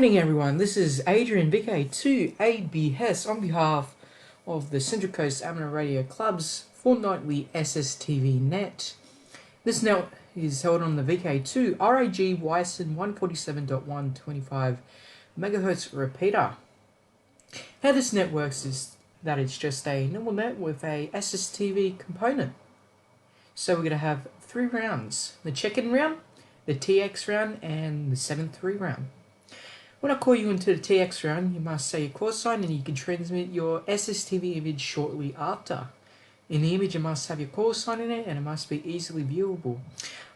evening, everyone. This is Adrian VK2ABS on behalf of the Central Coast Amateur Radio Club's Fortnightly SSTV net. This net is held on the VK2 RAG Wyson 147.125 MHz repeater. How this net works is that it's just a normal net with a SSTV component. So we're going to have 3 rounds: the check-in round, the TX round, and the 7-3 round. When I call you into the TX round, you must say your call sign and you can transmit your SSTV image shortly after. In the image, it must have your call sign in it and it must be easily viewable.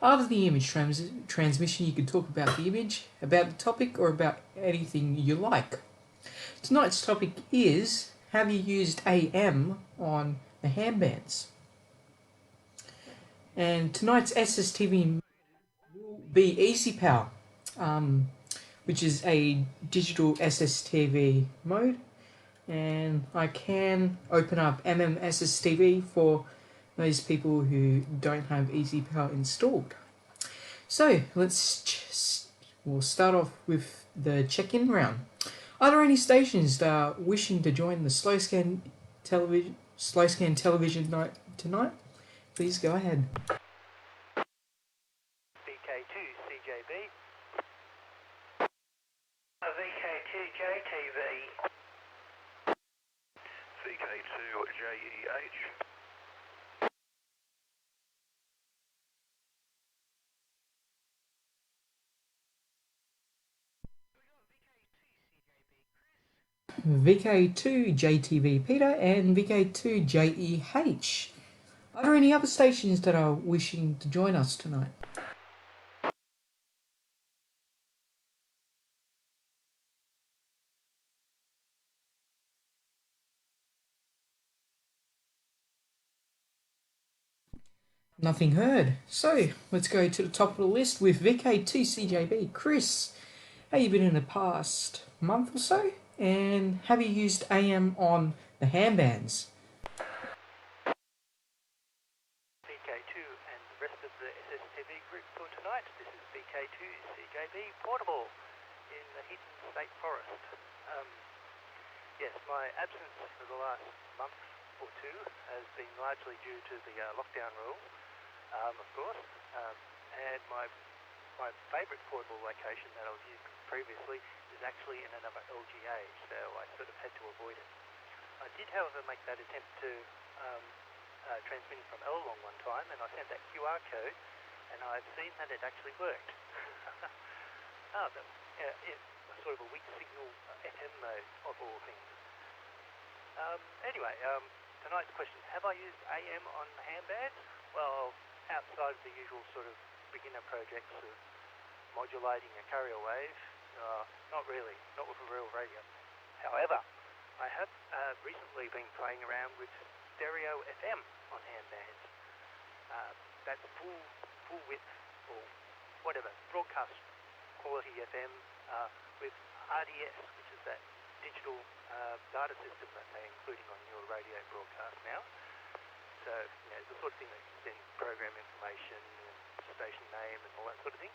After the image transmission, you can talk about the image, about the topic, or about anything you like. Tonight's topic is, have you used AM on the handbands? And tonight's SSTV will be Easy Power, which is a digital SSTV mode, and I can open up SSTV for those people who don't have Easy Power installed. So we'll start off with the check-in round. Are there any stations that are wishing to join the slow scan television night tonight? Please go ahead. VK2 CJB. VK2 JTV. CK2 JEH. VK2 JTV Peter and VK2 JEH. Are there any other stations that are wishing to join us tonight? Nothing heard. So let's go to the top of the list with VK2 CJB. Chris, how you been in the past month or so? And have you used AM on the handbands? VK2 and the rest of the SSTV group for tonight. This is VK2 CJB Portable in the Heaton State Forest. Yes, my absence for the last month or two has been largely due to the lockdown rules, of course, and my favourite portable location that I was using previously is actually in another LGA, so I sort of had to avoid it. I did, however, make that attempt to transmitting from Elong one time, and I sent that QR code, and I've seen that it actually worked. Sort of a weak signal FM mode of all things. Anyway, tonight's question: have I used AM on handbands? Well, outside of the usual sort of beginner projects of modulating a carrier wave, not really, not with a real radio. However, I have recently been playing around with stereo FM on handbands. That's full width or whatever, broadcast quality FM with RDS, which is that digital data system that they're including on your radio broadcast now. So, the sort of thing that can send program information and station name and all that sort of thing.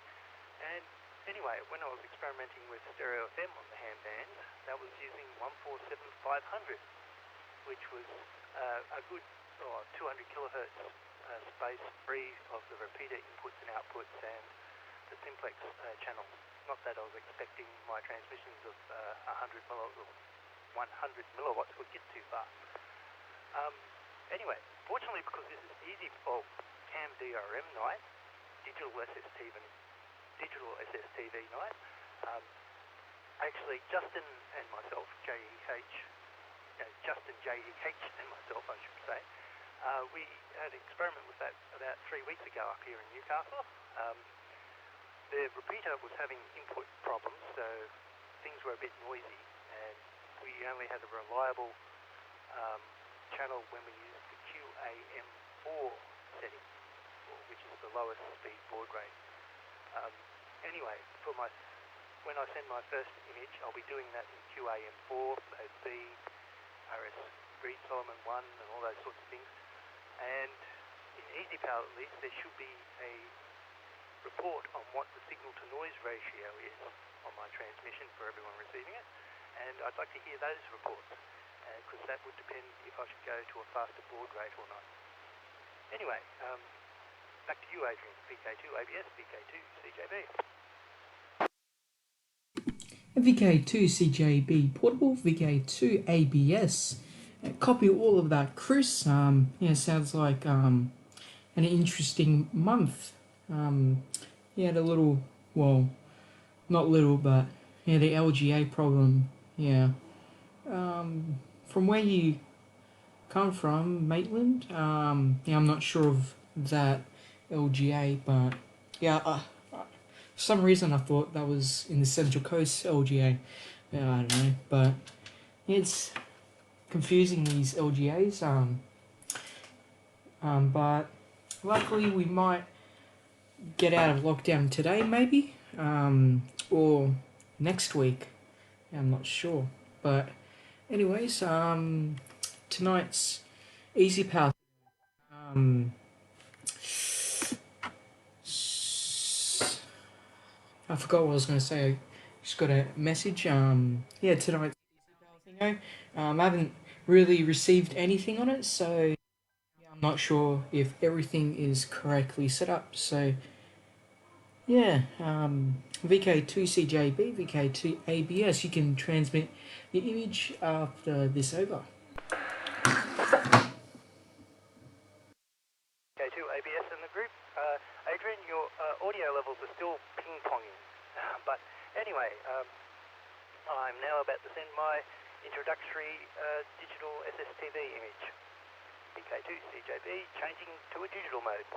And anyway, when I was experimenting with stereo FM on the handbands, that was using 147.500, which was a good 200 kilohertz space free of the repeater inputs and outputs and the simplex channel. Not that I was expecting my transmissions of 100 milliwatts would get too far. Anyway, fortunately, because this is easy for CAM DRM night, digital SSTV night, actually Justin and myself, Justin JEH and myself, I should say, we had an experiment with that about 3 weeks ago up here in Newcastle. The repeater was having input problems, so things were a bit noisy, and we only had a reliable channel when we used the QAM4 setting, which is the lowest speed baud rate. Anyway, when I send my first image, I'll be doing that in QAM4, mode B, RS Reed Solomon 1, and all those sorts of things. And in Easy Power, at least, there should be a report on what the signal-to-noise ratio is on my transmission for everyone receiving it, and I'd like to hear those reports, because that would depend if I should go to a faster baud rate or not. Anyway, back to you, Adrian. VK2 ABS, VK2 CJB. VK2 CJB portable, VK2 ABS. Copy all of that, Chris. Yeah, sounds like an interesting month. He had a little, well, not little, but yeah, the LGA problem. Yeah. From where you come from, Maitland. Yeah, I'm not sure of that LGA, but yeah, for some reason I thought that was in the Central Coast LGA. Yeah, I don't know, but it's confusing, these LGAs. But luckily we might get out of lockdown today, maybe, or next week. I'm not sure, but anyways, tonight's Easy Power. I forgot what I was going to say. I just got a message. Yeah, tonight's Easy Power thingo. I haven't really received anything on it, so yeah, I'm not sure if everything is correctly set up. So yeah, VK2 CJB, VK2 ABS. You can transmit the image after this over. VK2 ABS in the group. Adrian, your audio levels are still ping-ponging. But anyway, I'm now about to send my introductory digital SSTV image. VK2 CJB changing to a digital mode.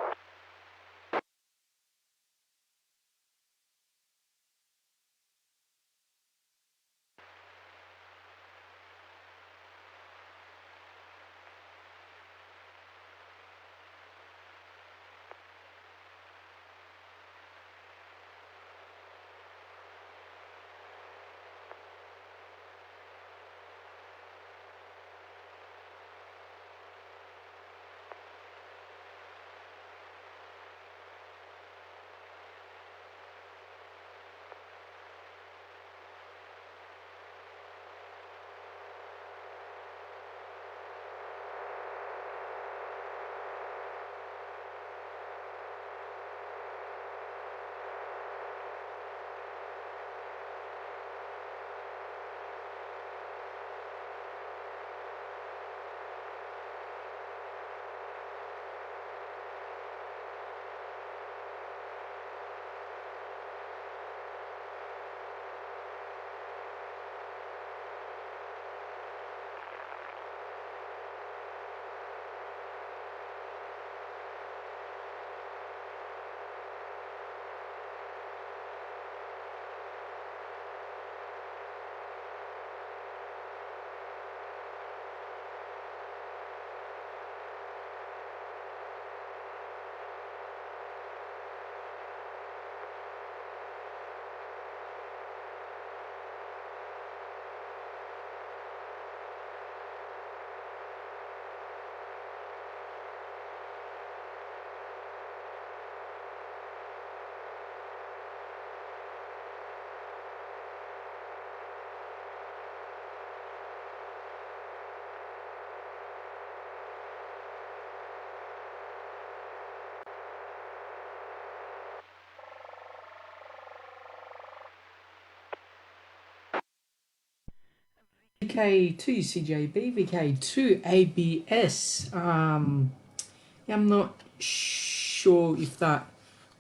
VK2 CJB, VK2 ABS. Yeah, I'm not sure if that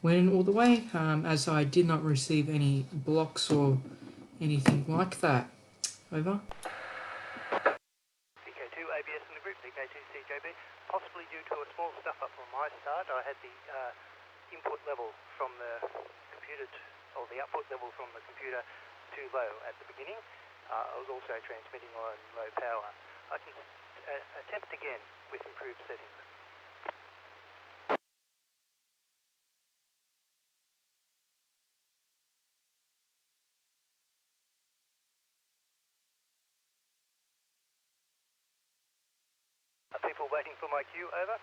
went all the way, as I did not receive any blocks or anything like that. Over. VK2 ABS in the group, VK2 CJB. Possibly due to a small stuff up on my start, I had the input level from the computer, or the output level from the computer too low at the beginning. I was also transmitting on low power. I can attempt again with improved settings. Are people waiting for my cue? Over.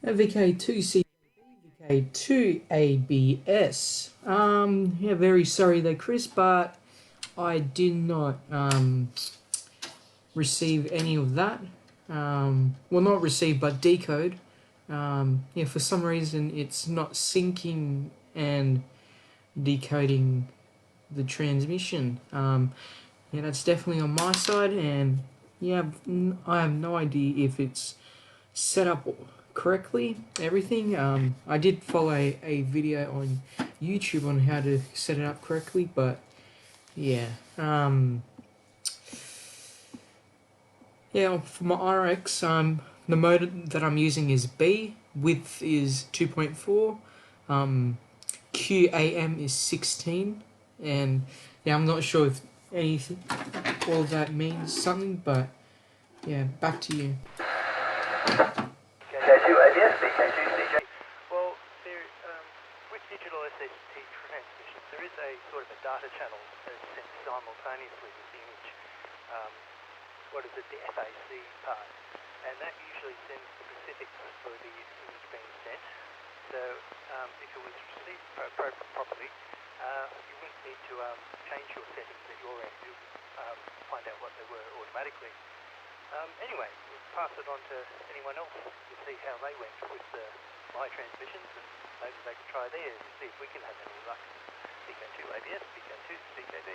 VK2 VK2 ABS. Yeah, very sorry there, Chris, but I did not receive any of that. Well, not receive, but decode. Yeah, for some reason it's not syncing and decoding the transmission. Yeah, that's definitely on my side, and yeah, I have no idea if it's set up correctly, everything. I did follow a video on YouTube on how to set it up correctly, but yeah. Yeah, for my RX, the mode that I'm using is B, width is 2.4, QAM is 16, and yeah, I'm not sure if anything, all of that means something, but yeah, back to you. Well, there, with digital SST transmissions, there is a sort of a data channel that's sent simultaneously with the image. The FAC part, and that usually sends the specifics for the image being sent. So if it was received properly, you wouldn't need to change your settings at your end. You find out what they were automatically. Anyway, we'll pass it on to anyone else to see how they went with my transmissions, and maybe they can try theirs and see if we can have any luck. VK2 ABS, VK2 CKB.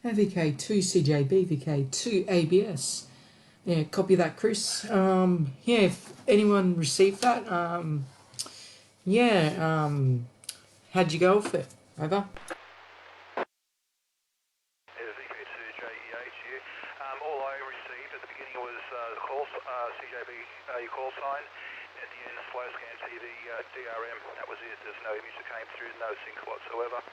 VK2 CJB, VK2 ABS. Yeah, copy that, Chris. Yeah, if anyone received that, yeah, how'd you go with it? Over. VK2JEH here. All I received at the beginning was the call, CJB call sign. At the end, slow scan TV DRM. That was it. There's no image that came through, no sync whatsoever.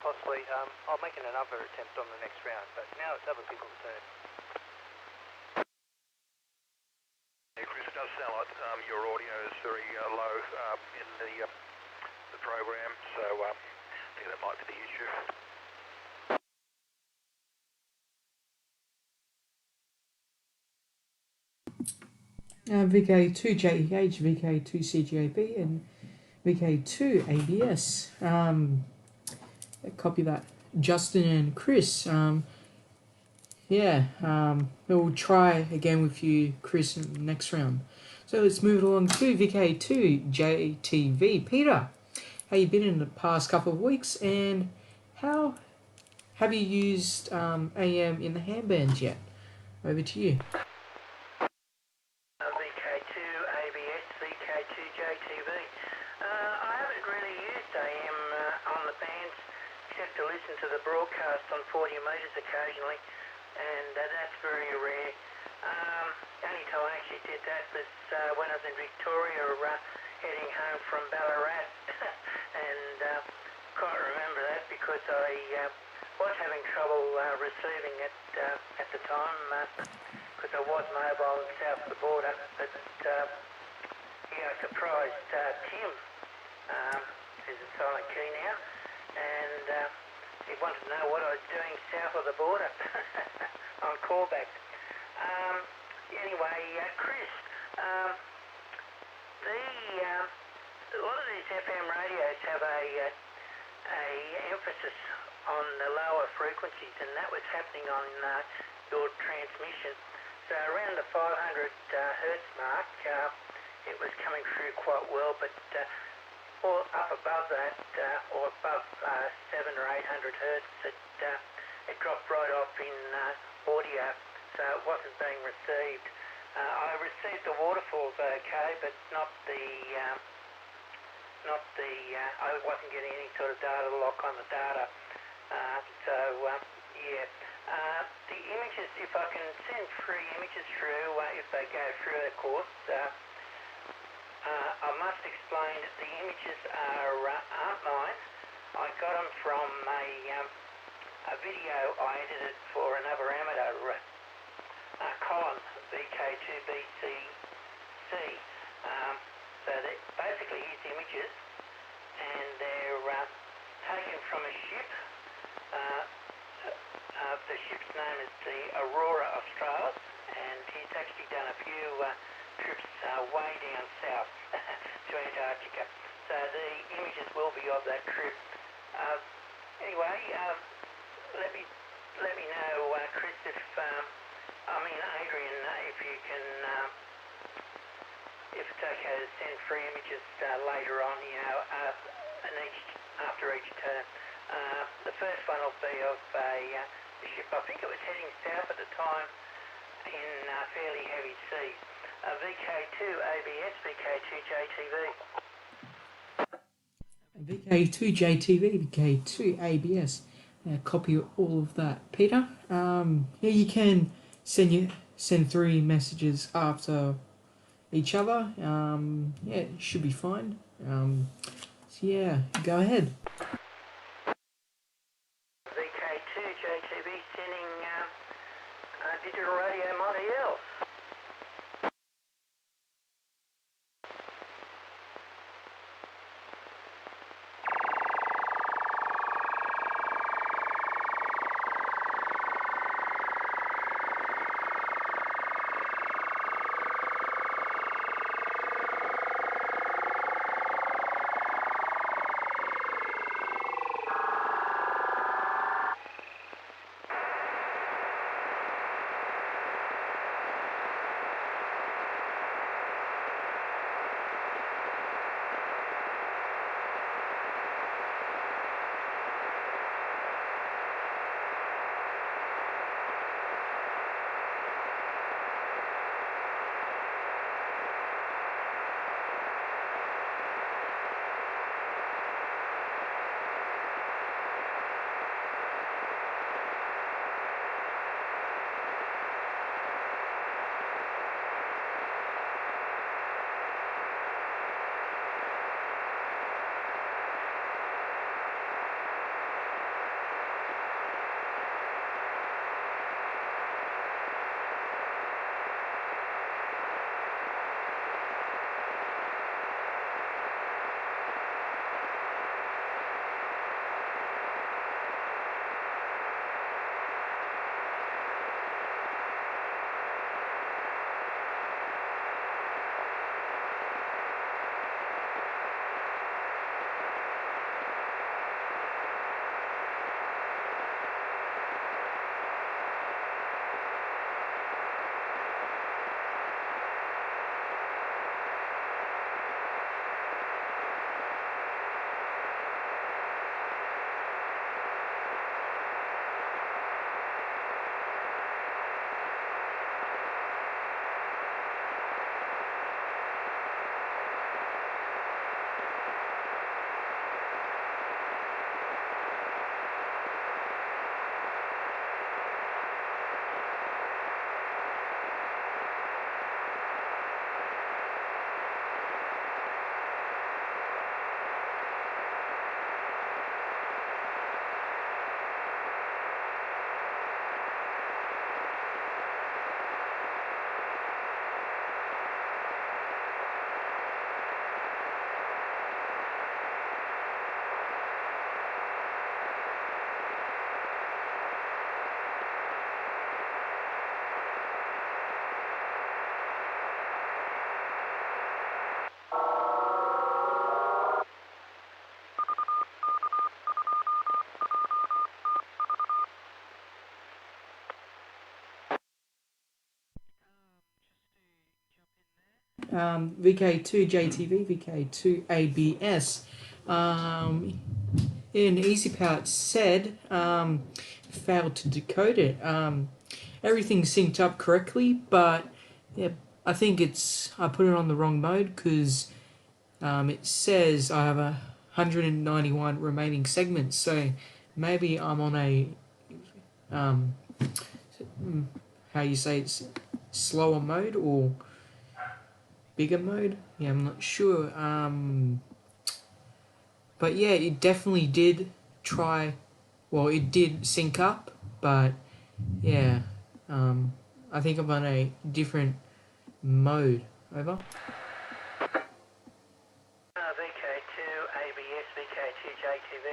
Possibly. I'll make another attempt on the next round, but now it's other people's turn. Yeah, Chris, it does sound like your audio is very low in the program, so I think that might be the issue. VK2JEH, VK2CJB, and VK2ABS. Copy that. Justin and Chris. Yeah, we'll try again with you, Chris, in the next round. So let's move along to VK2JTV. Peter, how you been in the past couple of weeks, and how have you used AM in the handbands yet? Over to you. VK2 ABS, VK2JTV. I haven't really used AM on the bands except to listen to the broadcast on 40 metres occasionally, and that's very rare. The only time I actually did that was when I was in Victoria heading home from Ballarat, and can't remember that because I was having trouble receiving it at the time because I was mobile south of the border, but yeah, I surprised Tim, who's a silent key now, and he wanted to know what I was doing south of the border on callback. Anyway, Chris, a lot of these FM radios have a emphasis on the lower frequencies, and that was happening on your transmission. So around the 500 hertz mark, it was coming through quite well, but or up above that, or above 700 or 800 hertz, it dropped right off in audio, so it wasn't being received. I received the waterfalls okay, but not the I wasn't getting any sort of data lock on the data. Yeah. The images, if I can send free images through, if they go through, of course, I must explain that the images aren't mine. I got them from a video I edited for another amateur, Colin, VK2BCC. So they're basically his images, and they're taken from a ship. The ship's name is the Aurora Australis, and he's actually done a few trips way down south to Antarctica. So the images will be of that trip. Anyway, let me know, Chris, if Adrian, if you can, if it's okay to send free images later on, after each turn. The first one will be of the ship. I think it was heading south at the time in fairly heavy seas. VK2 ABS, VK2 JTV. VK2 JTV, VK2 ABS. Copy all of that, Peter. Yeah, you can send 3 messages after each other. Yeah, it should be fine. So yeah, go ahead. VK2 JTV sending digital radio Montiel. VK2 JTV, VK2 ABS. In Easy Part said, failed to decode it. Everything synced up correctly, but yeah, I think I put it on the wrong mode because it says I have 191 remaining segments, so maybe I'm on a how you say it's slower mode, or bigger mode. Yeah, I'm not sure. But yeah, it definitely did try. Well, it did sync up, but yeah, I think I'm on a different mode. Over. VK2 ABS, VK2 JTV.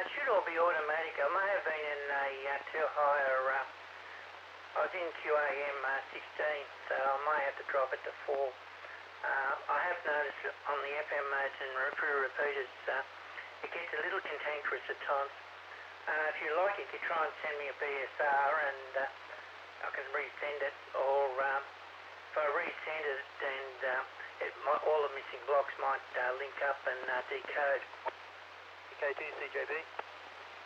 It should all be automatic. I may have been in a too higher. I was in QAM 16, so I might have to drop it to 4. I have noticed on the FM modes and repeaters, it gets a little cantankerous at times. If you like, you could try and send me a BSR and I can resend it, or if I resend it, and all the missing blocks might link up and decode. VK2 CJB.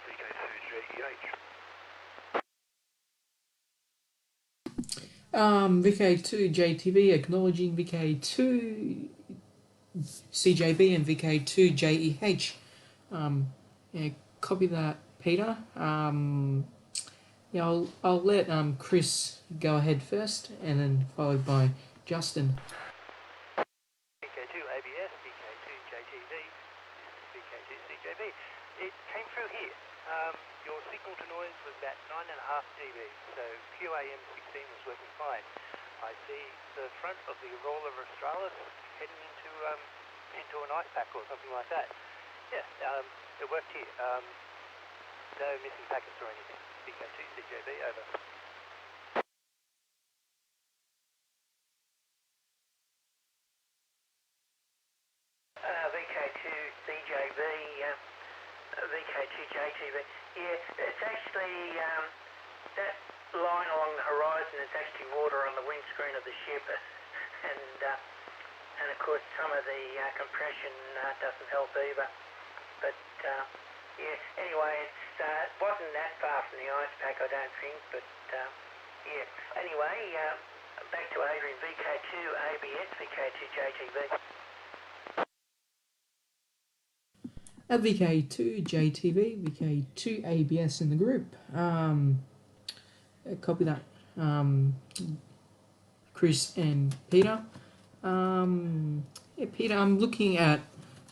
VK2 JEH. VK2 JTV acknowledging VK2 CJB and VK2 JEH. Yeah, copy that, Peter. Yeah, I'll let Chris go ahead first, and then followed by Justin. VK2 ABS, VK2 JTV, VK2 CJB. It came through here. Your signal to noise was about 9.5 dB, so QAM 16 was working fine. I see the front of the Aurora Australis heading into an ice pack or something like that. Yeah, it worked here. No missing packets or anything. VK2 CJB, over. VK2 CJB, VK2 JTV. Yeah, it's actually that line along the horizon is actually water on the windscreen of the ship, and of course some of the compression doesn't help either. But yeah, anyway, it wasn't that far from the ice pack, I don't think. But yeah, anyway, back to Adrian. VK2 ABS, VK2 JTV. At VK2 JTV, VK2 ABS in the group. Copy that. Chris and Peter. Yeah, Peter, I'm looking at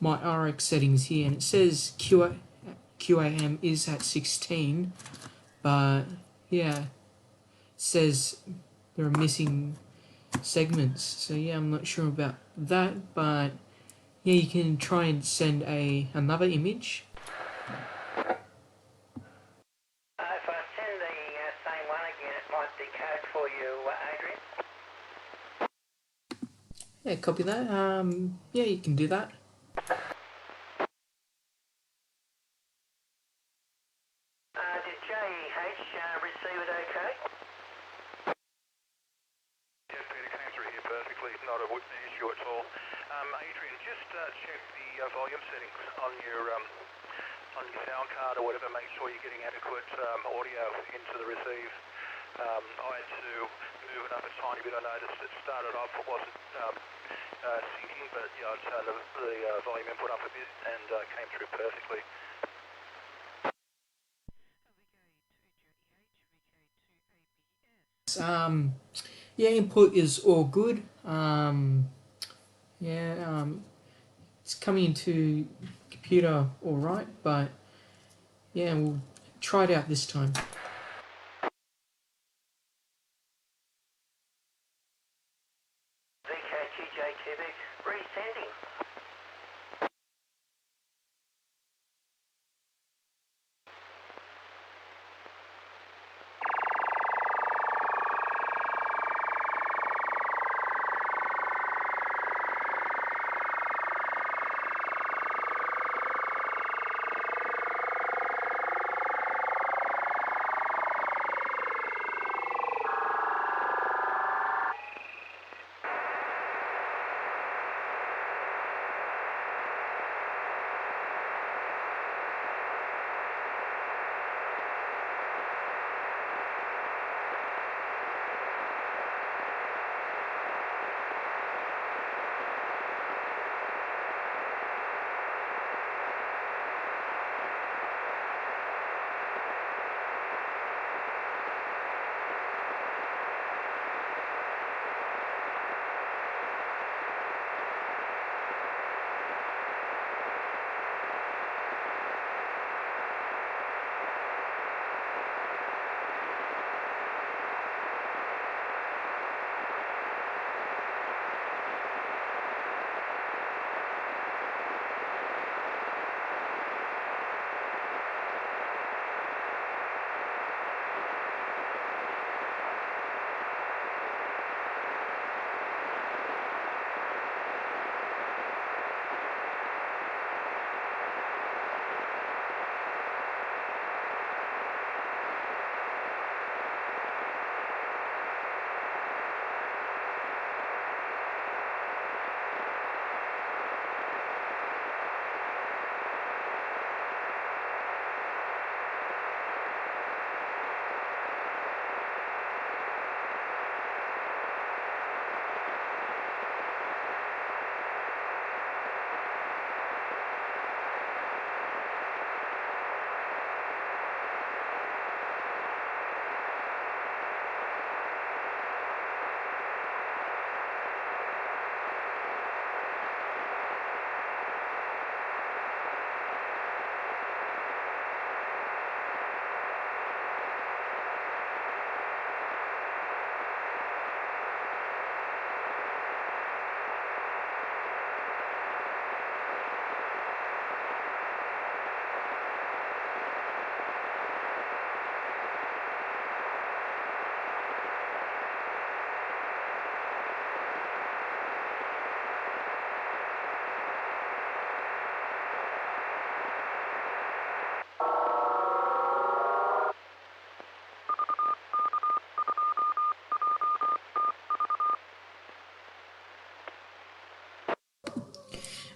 my RX settings here, and it says QAM is at 16, but yeah, it says there are missing segments. So yeah, I'm not sure about that, but yeah, you can try and send another image. If I send the same one again, it might decode for you, Adrian. Yeah, copy that. Yeah, you can do that. Did JEH receive it okay? Yes, Peter, came through here perfectly. Not an issue at all. Adrian, just check the volume settings on your sound card or whatever. Make sure you're getting adequate audio into the receive. I had to move it up a tiny bit. I noticed it started off, it wasn't syncing, but yeah, I turned the volume input up a bit and came through perfectly. Yeah, input is all good. It's coming into computer all right, but yeah, we'll try it out this time. VK2 JTV resending.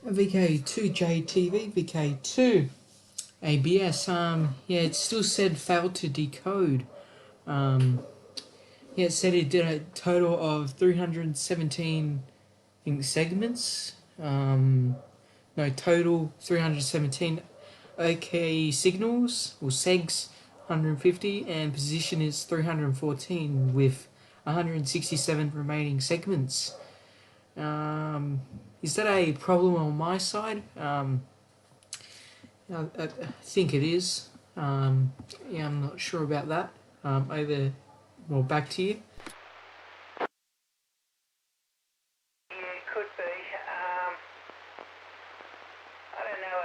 VK2JTV, VK2 ABS. Yeah, it still said failed to decode. Yeah, it said it did a total of 317 segments. No, total 317 OK signals or segs 150, and position is 314 with 167 remaining segments. Is that a problem on my side? I think it is. Yeah, I'm not sure about that. Back to you. Yeah, it could be. I don't know.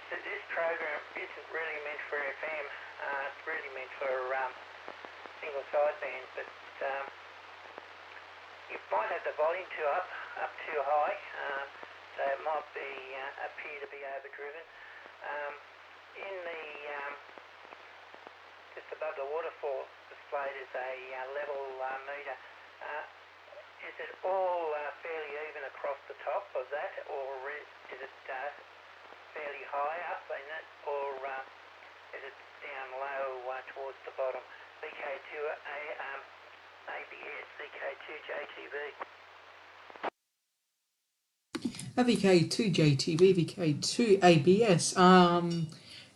This program isn't really meant for FM. It's really meant for single sideband, but you might have the volume up too high, so it might be appear to be overdriven. In the just above the waterfall displayed is a level meter. Is it all fairly even across the top of that, or is it fairly high up in it, or is it down low towards the bottom? VK2 ABS, VK2 JTV. VK2JTV, VK2 ABS.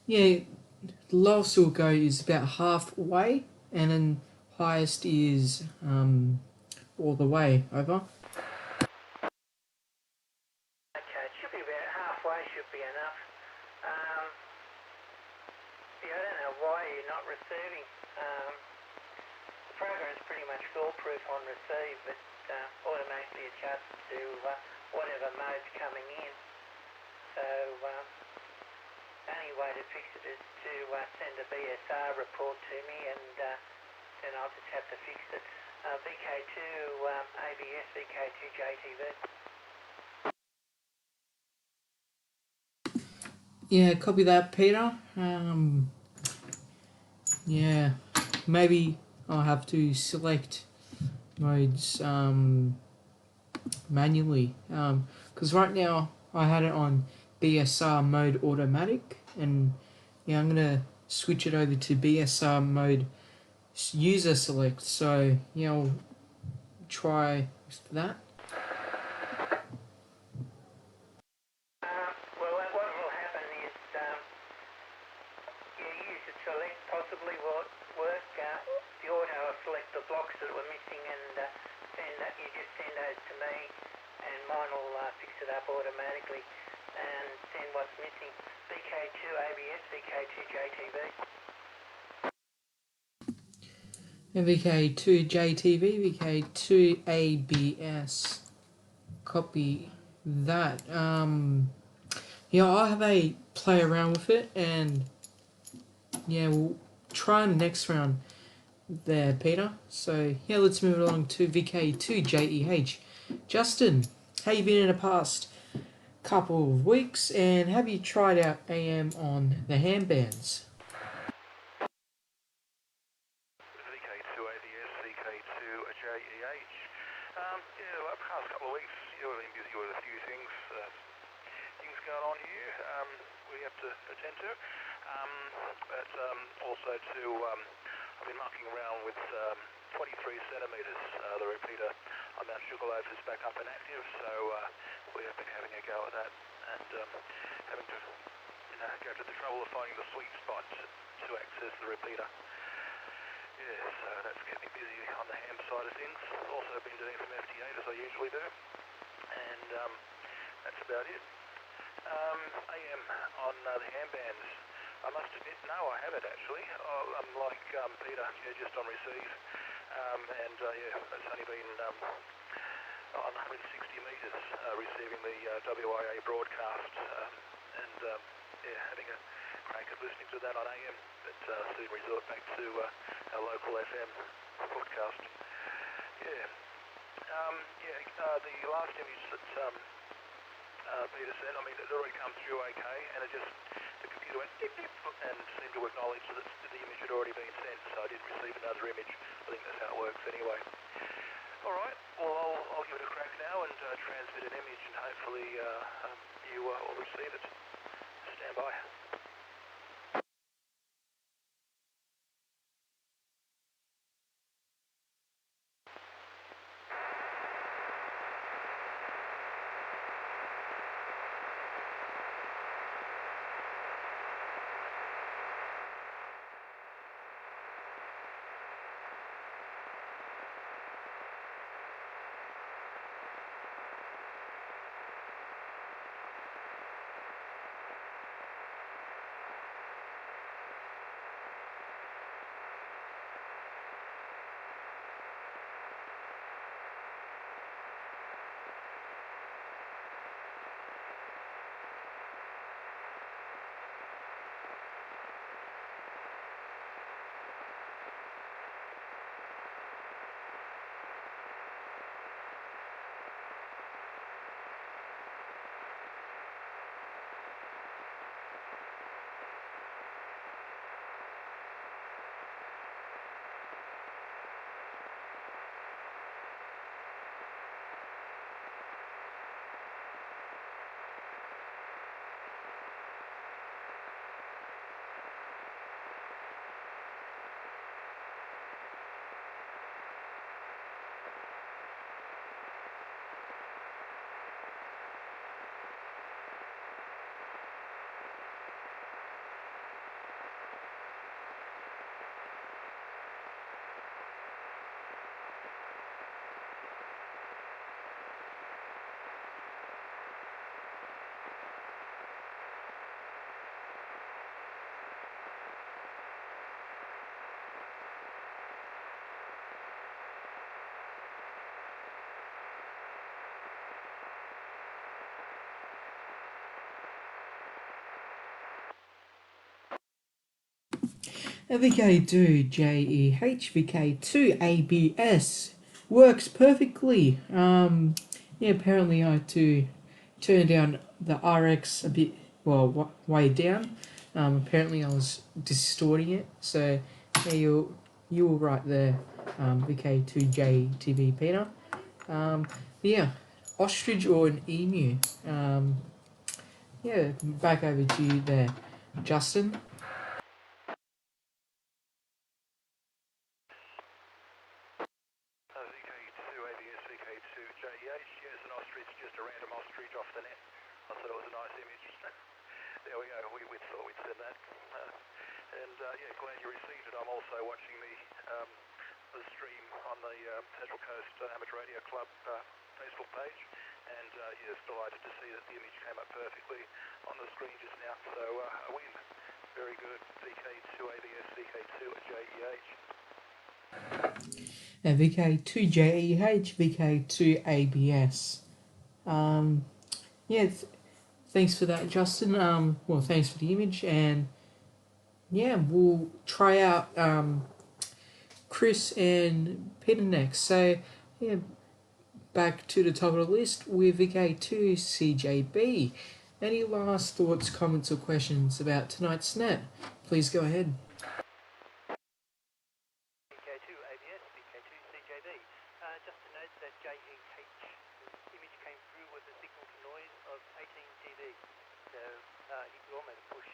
Yeah, the lowest will go is about halfway, and then highest is all the way over. Okay, it should be about halfway, should be enough. Yeah, I don't know why you're not receiving. The program's pretty much foolproof on receive, but automatically adjusts to whatever mode's coming in. So the only way to fix it is to send a BSR report to me, and then I'll just have to fix it. VK2 ABS, VK2 JTV. Yeah, copy that, Peter. Yeah, maybe I'll have to select modes manually, because right now I had it on BSR mode automatic, and yeah, I'm gonna switch it over to BSR mode user select. So yeah, I'll try that. Well, what will happen is you use the select, possibly will work. The auto will select the blocks that were missing, and you just send those to me, and mine will fix it up automatically and send what's missing. VK2 ABS, VK2 JTV. VK2 JTV, VK2 ABS. Copy that. Yeah, I'll have a play around with it, and yeah, we'll try the next round there, Peter. So yeah, let's move along to VK2 JEH. Justin, how you been in the past couple of weeks, and have you tried out AM on the handbands? VK2 ABS, VK2 JEH. Yeah, the past couple of weeks, you've been busy with a few things going on here. We have to attend to, but also to I've been mucking around with 23 centimetres. The repeater on Mount Sugarloaf is back up and active, so we have been having a go at that, and having to go to the trouble of finding the sweet spot to access the repeater. Yeah, so that's kept me busy on the ham side of things. Also been doing some FT8 as I usually do, and that's about it. AM on the ham bands, I must admit, no, I haven't actually. I'm like Peter, yeah, just on receive, and yeah, it's only been on 160 metres receiving the WIA broadcast, and yeah, having a crack at listening to that on AM, but soon resort back to our local FM broadcast. Yeah, the last image that Peter said, I mean, it already come through okay, and the computer went dip dip and seemed to acknowledge that the image had already been sent, so I didn't receive another image. I think that's how it works anyway. Alright, well, I'll give it a crack now and transmit an image, and hopefully you will receive it. Stand by. VK2JEH, VK2ABS works perfectly. Yeah, apparently I had to turn down the RX a bit, well, way down. Apparently I was distorting it, so yeah, you were right there, VK2JTV Peter. Yeah, ostrich or an emu. Yeah, back over to you there, Justin. VK2 ABS, VK2JEH, yes, an ostrich, just a random ostrich off the net. I thought it was a nice image. There we go, we thought we'd send that. Yeah, glad you received it. I'm also watching the stream on the Central Coast Amateur Radio Club Facebook page, and yes, delighted to see that the image came up perfectly on the screen just now. So a win. Very good. VK2 ABS, VK2JEH. VK2JEH, VK2ABS. Yeah, thanks for that, Justin. Well, thanks for the image, and yeah, we'll try out Chris and Peter next. So, yeah, back to the top of the list with VK2CJB. Any last thoughts, comments, or questions about tonight's net? Please go ahead. VK2 ABS, VK2 CJB. Just to note that JEH image came through with a signal to noise of 18 dB. So he could almost push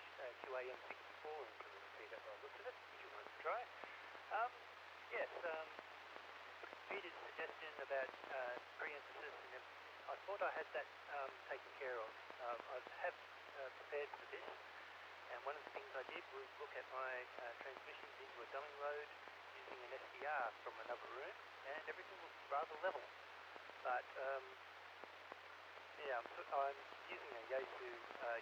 QAM 64 into the receiver by the looks of it, if you want to try. Yes, Peter's suggestion about pre-emphasis, and I thought I had that taken care of. I have prepared for this, and one of the things I did was look at my transmissions into a dummy load using an SDR from another room, and everything looked rather level. But yeah, I'm using a Yaesu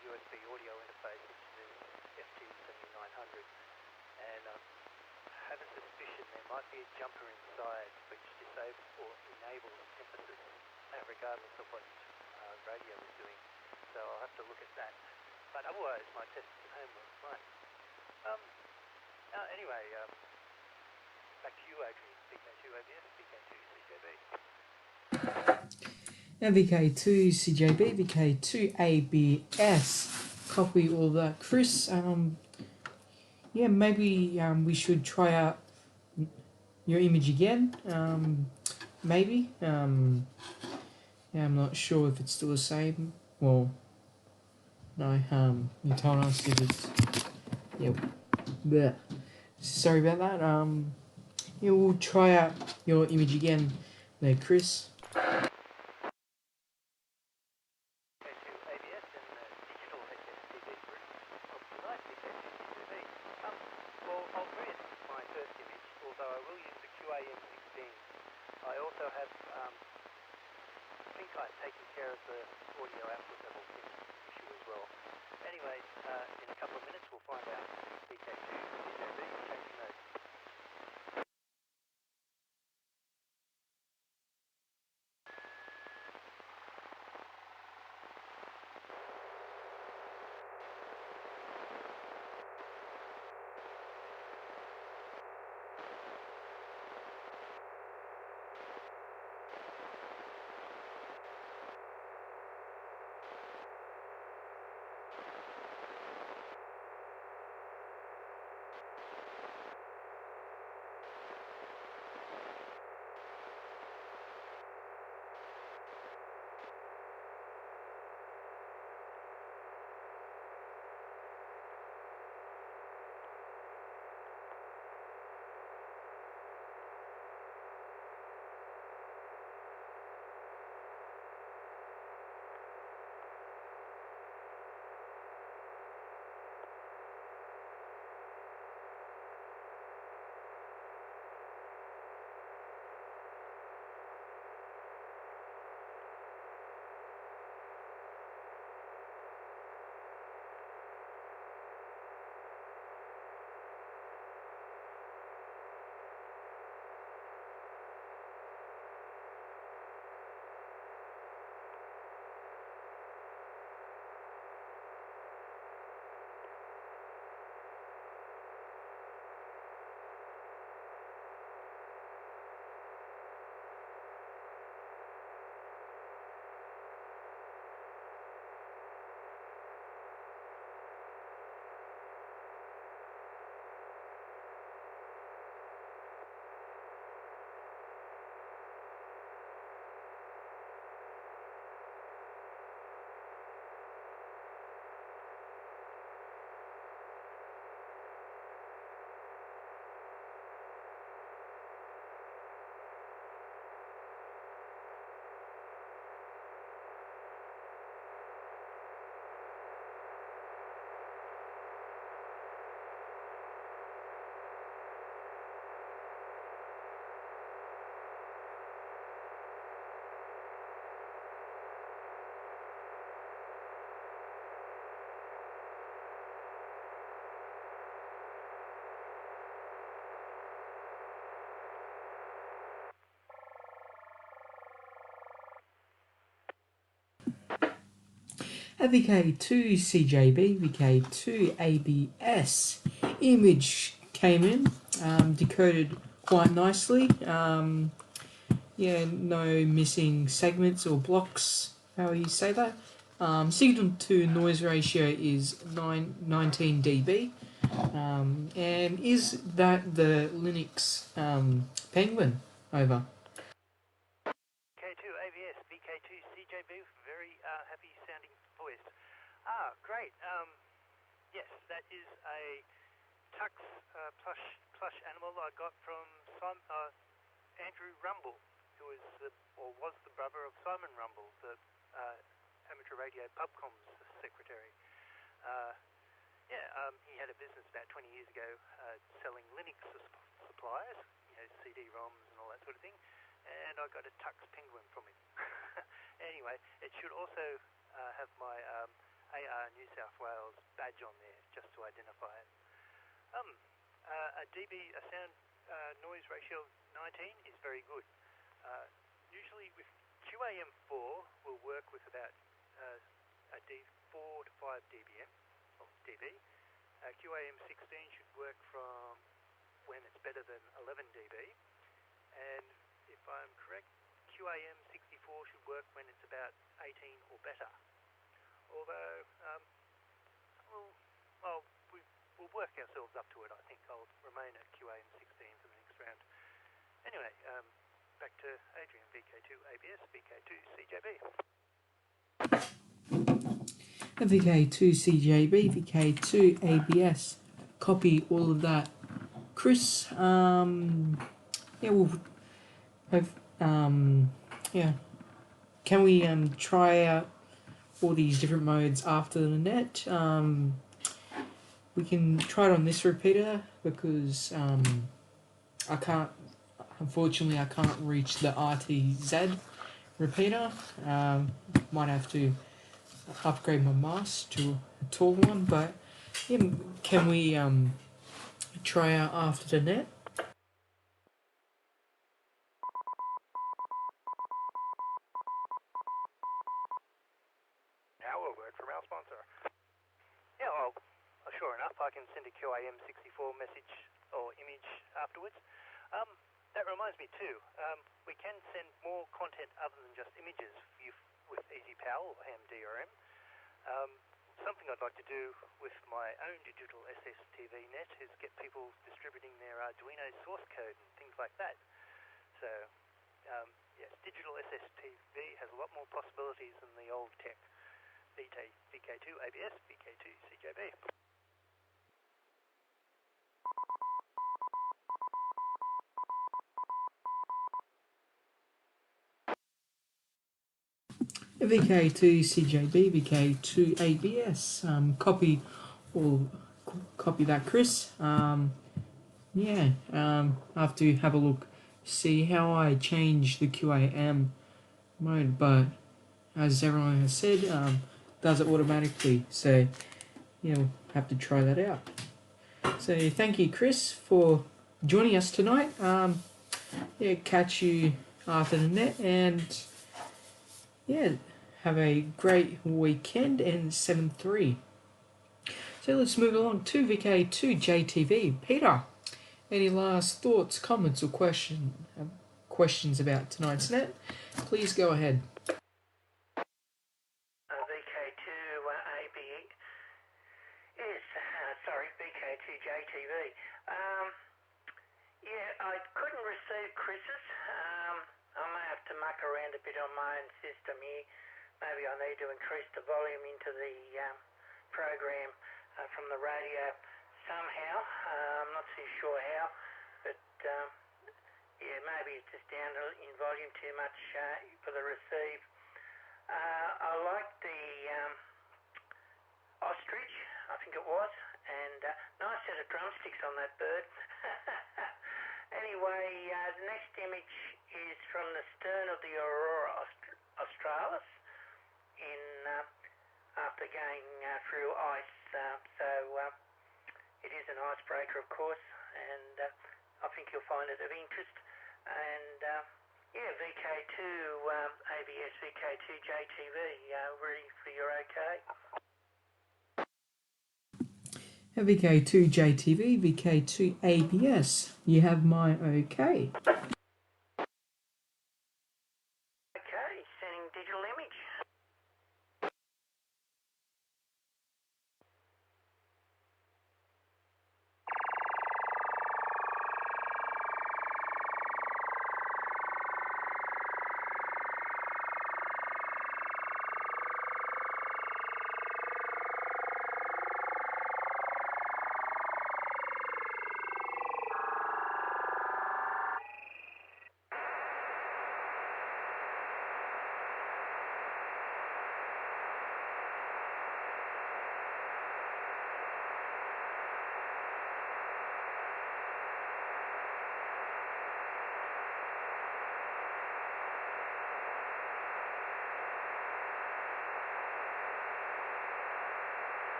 USB audio interface, which is FT7900, and I have a suspicion there might be a jumper inside which disables or enables emphasis, regardless of what radio is doing. So I'll have to look at that. But otherwise, my tests at home were fine. Anyway, back to you, Adrian. VK2 ABS, VK2 CJB. And VK2CJB, VK2ABS. Copy all that, Chris. Yeah, maybe we should try out your image again. Maybe. Yeah, I'm not sure if it's still the same. Well, no, you told us if it's, yeah, bleh. Sorry about that. Yeah, we'll try out your image again there, Chris. To ABS and the digital SSTV group of tonight, CCARC TV. Well, I'll bring my first image, although I will use the QAM16. I also have, I think I've taken care of the audio output level issue as well. Anyway, in a couple of minutes we'll find out. VK2, CJB, changing mode. VK2 CJB, VK2 ABS. Image came in, decoded quite nicely. Yeah, no missing segments or blocks, how you say that. Signal to noise ratio is 19 dB. And is that the Linux Penguin? Over. K2 ABS, VK2 CJB, very happy sounding voice. Great. Yes, that is a Tux plush animal I got from Andrew Rumble, who is was the brother of Simon Rumble, the amateur radio pubcoms secretary. He had a business about 20 years ago selling Linux supplies, CD-ROMs and all that sort of thing, and I got a Tux Penguin from him. Anyway, it should also have my AR New South Wales badge on there, just to identify it. A sound noise ratio of 19 is very good. Usually with QAM4 will work with about a 4 to 5 dBm, or dB. QAM16 should work from when it's better than 11 dB. And if I'm correct, QAM64 should work when it's about 18 or better. Although, we'll work ourselves up to it. I think I'll remain at QAM16 for the next round. Anyway, back to Adrian, VK2 ABS, VK2 CJB. VK2CJB, VK2ABS. Copy all of that. Chris, yeah, we'll have, yeah. Can we try out all these different modes after the net? We can try it on this repeater because I can't, unfortunately, I can't reach the RTZ repeater. Might have to upgrade my mask to a tall one, but yeah, can we try out after the net? Now a word from our sponsor. Yeah, well, sure enough, I can send a QAM64 message or image afterwards. That reminds me too, we can send more content other than just images with EasyPal or HAM-DRM. Something I'd like to do with my own digital SSTV net is get people distributing their Arduino source code and things like that. So, yes, digital SSTV has a lot more possibilities than the old tech VK2 ABS, VK2 CJB. VK2 CJB, VK2 ABS. Copy that, Chris. Yeah. I have to have a look, see how I change the QAM mode, but as everyone has said, does it automatically. So we'll have to try that out. So thank you, Chris, for joining us tonight. Yeah, catch you after the net, and yeah, have a great weekend and 7-3. So let's move along to VK2 JTV. Peter, any last thoughts, comments, or questions about tonight's net? Please go ahead. VK2 ABE. Yes, sorry, VK2 JTV. Yeah, I couldn't receive Chris's. I may have to muck around a bit on my own system here. Maybe I need to increase the volume into the program from the radio somehow. I'm not too sure how, but yeah, maybe it's just down in volume too much for the receive. I like the ostrich, I think it was, and nice set of drumsticks on that bird. Anyway, the next image is from the stern of the Aurora Australis after going through ice. So it is an icebreaker, of course, and I think you'll find it of interest. And yeah, VK2 ABS, VK2 JTV, ready for your OK. VK2 JTV, VK2 ABS. You have my OK. Okay, sending digital image.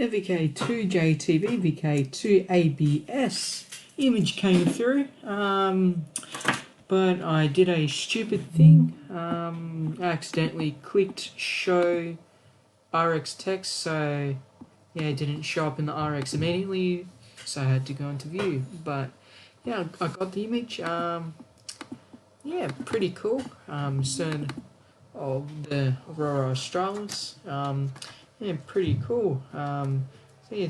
VK2JTV, VK2ABS image came through, but I did a stupid thing. I accidentally clicked show RX text, so yeah, it didn't show up in the RX immediately, so I had to go into view. But yeah, I got the image. Yeah, pretty cool. Son of the Aurora Australis. Yeah, pretty cool. So yeah,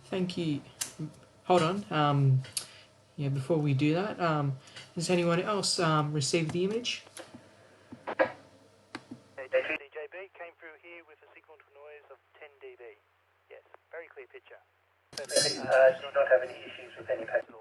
thank you. Hold on. Yeah, before we do that, has anyone else received the image? CJB came through here with a signal to noise of 10 dB. Yes, very clear picture. Do not have any issues with any packet at all.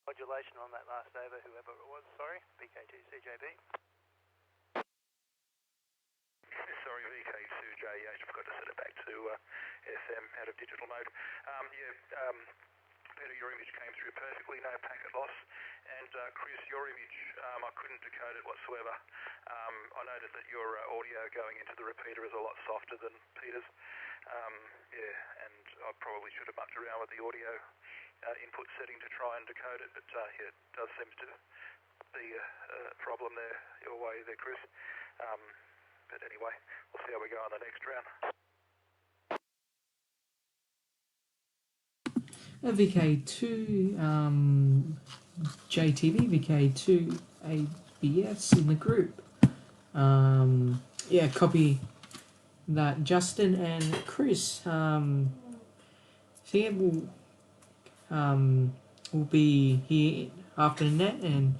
Modulation on that last over, whoever it was, sorry, VK2CJB. Sorry, VK2JH, forgot to set it back to FM out of digital mode. Peter, your image came through perfectly, no packet loss. And Chris, your image, I couldn't decode it whatsoever. I noted that your audio going into the repeater is a lot softer than Peter's. And I probably should have mucked around with the audio input setting to try and decode it, but yeah, it does seem to be a problem there, your way there, Chris. But anyway, we'll see how we go on the next round. VK2 JTV, VK2 ABS in the group. Yeah, copy that Justin and Chris. So yeah, we'll be here after the net, and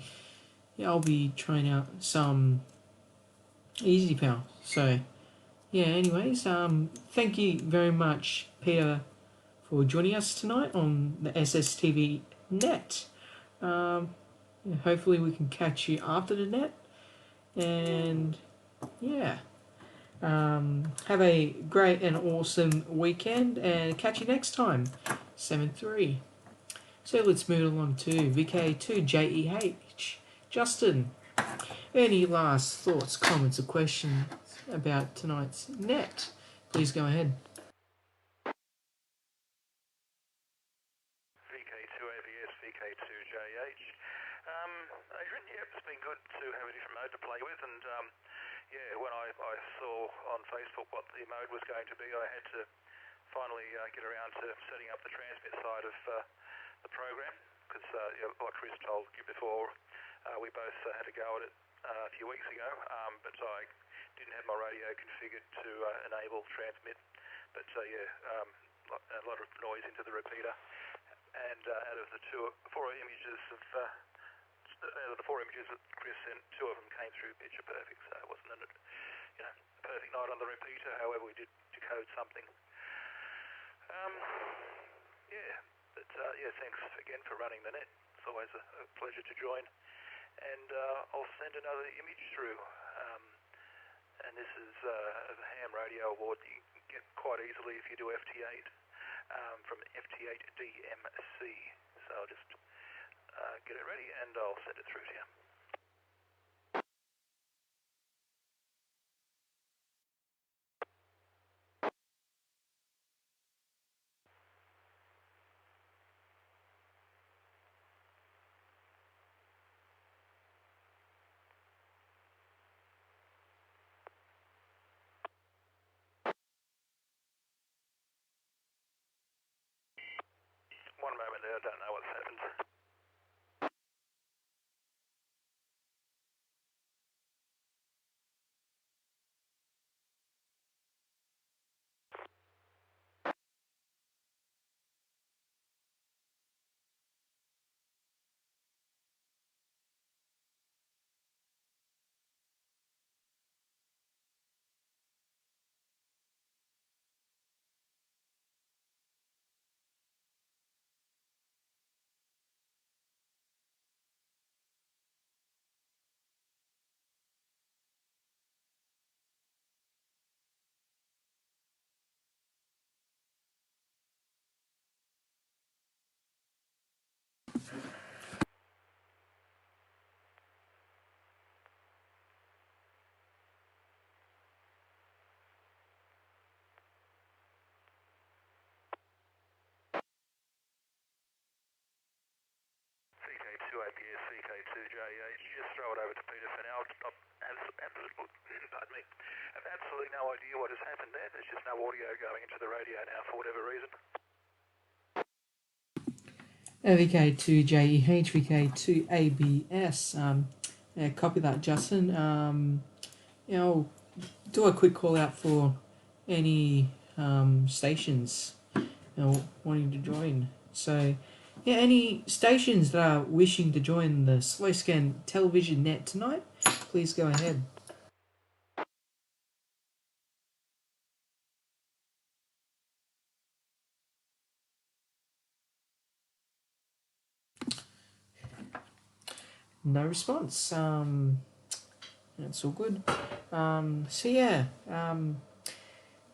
yeah, I'll be trying out some easy power. So yeah, anyways, thank you very much, Peter, for joining us tonight on the SSTV net. Yeah, hopefully we can catch you after the net, and yeah, have a great and awesome weekend, and catch you next time. 7-3. So let's move along to VK2JEH. Justin, any last thoughts, comments, or questions about tonight's net? Please go ahead. VK2ABS, VK2JH. Adrian, yep, it's been good to have a different mode to play with, and yeah, when I saw on Facebook what the mode was going to be, I had to finally get around to setting up the transmit side of the program, because like Chris told you before, we both had a go at it a few weeks ago, but I didn't have my radio configured to enable transmit, but a lot of noise into the repeater, and out of the four images that Chris sent, two of them came through picture perfect, so it wasn't a perfect night on the repeater. However, we did decode something. Thanks again for running the net. It's always a pleasure to join. And I'll send another image through. And this is a ham radio award that you can get quite easily if you do FT8 from FT8DMC. So I'll just get it ready and I'll send it through to you. One moment there, I don't know what's happened. ABS CK2JH. Just throw it over to Peter for now. Pardon me. I've absolutely no idea what has happened there. There's just no audio going into the radio now for whatever reason. VK2JEH, VK2ABS. Copy that, Justin. Do a quick call out for any stations wanting to join. So, any stations that are wishing to join the Slow Scan television net tonight, please go ahead. No response. That's all good.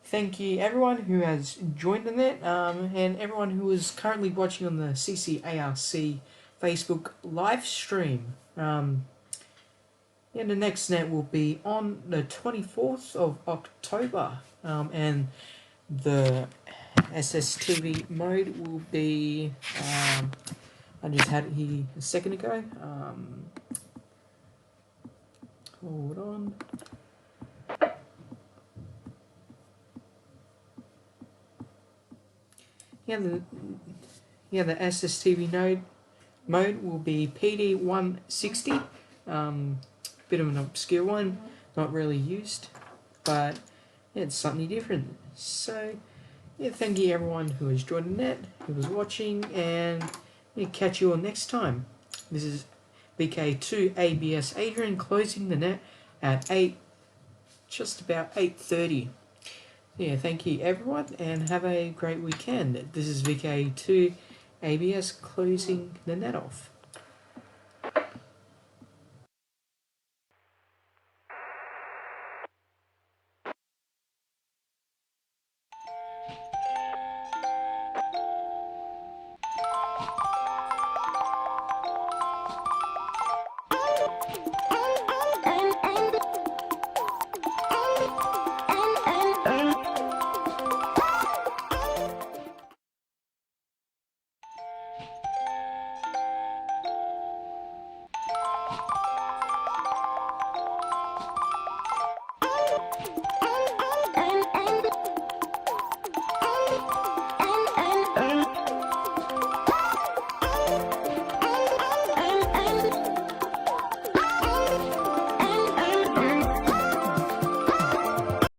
Thank you everyone who has joined the net, and everyone who is currently watching on the CCARC Facebook live stream. The next net will be on the 24th of October, and the SSTV mode will be, I just had it here a second ago. Hold on. The SSTV mode will be PD160. Bit of an obscure one, not really used, but it's something different. So, thank you everyone who has joined the net, who was watching, and catch you all next time. This is VK2ABS Adrian closing the net at just about 8:30. Thank you everyone, and have a great weekend. This is VK2ABS closing the net off.